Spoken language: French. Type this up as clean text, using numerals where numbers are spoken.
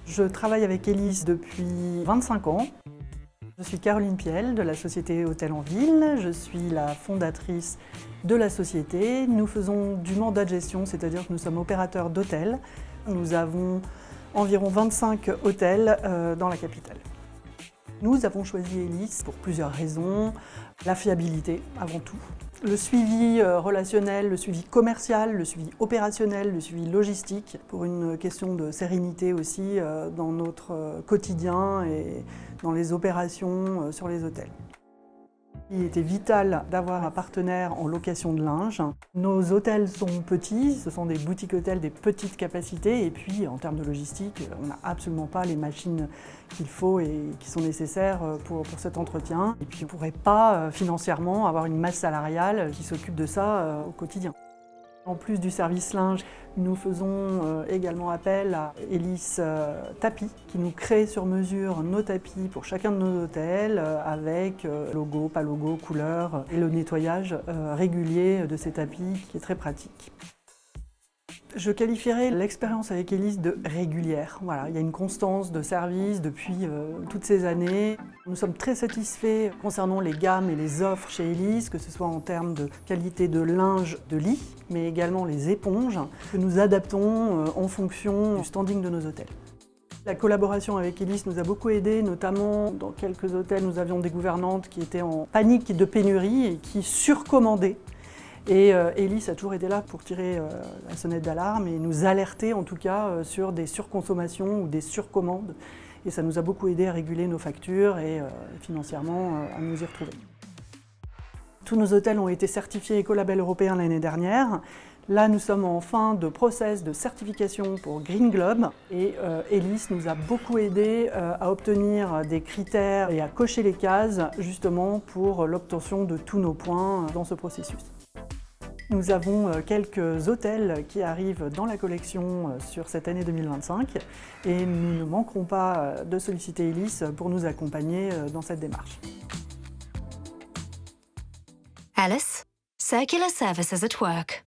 Je travaille avec Elis depuis 25 ans. Je suis Caroline Piel de la société Hôtel en Ville. Je suis la fondatrice de la société. Nous faisons du mandat de gestion, c'est-à-dire que nous sommes opérateurs d'hôtels. Nous avons environ 25 hôtels dans la capitale. Nous avons choisi Elis pour plusieurs raisons. La fiabilité avant tout. Le suivi relationnel, le suivi commercial, le suivi opérationnel, le suivi logistique, pour une question de sérénité aussi dans notre quotidien et dans les opérations sur les hôtels. Il était vital d'avoir un partenaire en location de linge. Nos hôtels sont petits, ce sont des boutiques hôtels, des petites capacités, et puis en termes de logistique, on n'a absolument pas les machines qu'il faut et qui sont nécessaires pour cet entretien. Et puis on ne pourrait pas financièrement avoir une masse salariale qui s'occupe de ça au quotidien. En plus du service linge, nous faisons également appel à Elis Tapis, qui nous crée sur mesure nos tapis pour chacun de nos hôtels, avec logo, pas logo, couleur, et le nettoyage régulier de ces tapis qui est très pratique. Je qualifierais l'expérience avec Elis de régulière. Voilà, il y a une constance de service depuis toutes ces années. Nous sommes très satisfaits concernant les gammes et les offres chez Elis, que ce soit en termes de qualité de linge de lit, mais également les éponges, que nous adaptons en fonction du standing de nos hôtels. La collaboration avec Elis nous a beaucoup aidés, notamment dans quelques hôtels, nous avions des gouvernantes qui étaient en panique de pénurie et qui surcommandaient. Et Elis a toujours été là pour tirer la sonnette d'alarme et nous alerter en tout cas sur des surconsommations ou des surcommandes. Et ça nous a beaucoup aidé à réguler nos factures et financièrement à nous y retrouver. Tous nos hôtels ont été certifiés Écolabel européen l'année dernière. Là, nous sommes en fin de process de certification pour Green Globe et Elis nous a beaucoup aidé à obtenir des critères et à cocher les cases justement pour l'obtention de tous nos points dans ce processus. Nous avons quelques hôtels qui arrivent dans la collection sur cette année 2025 et nous ne manquerons pas de solliciter Elis pour nous accompagner dans cette démarche. Ellis, circular services at work.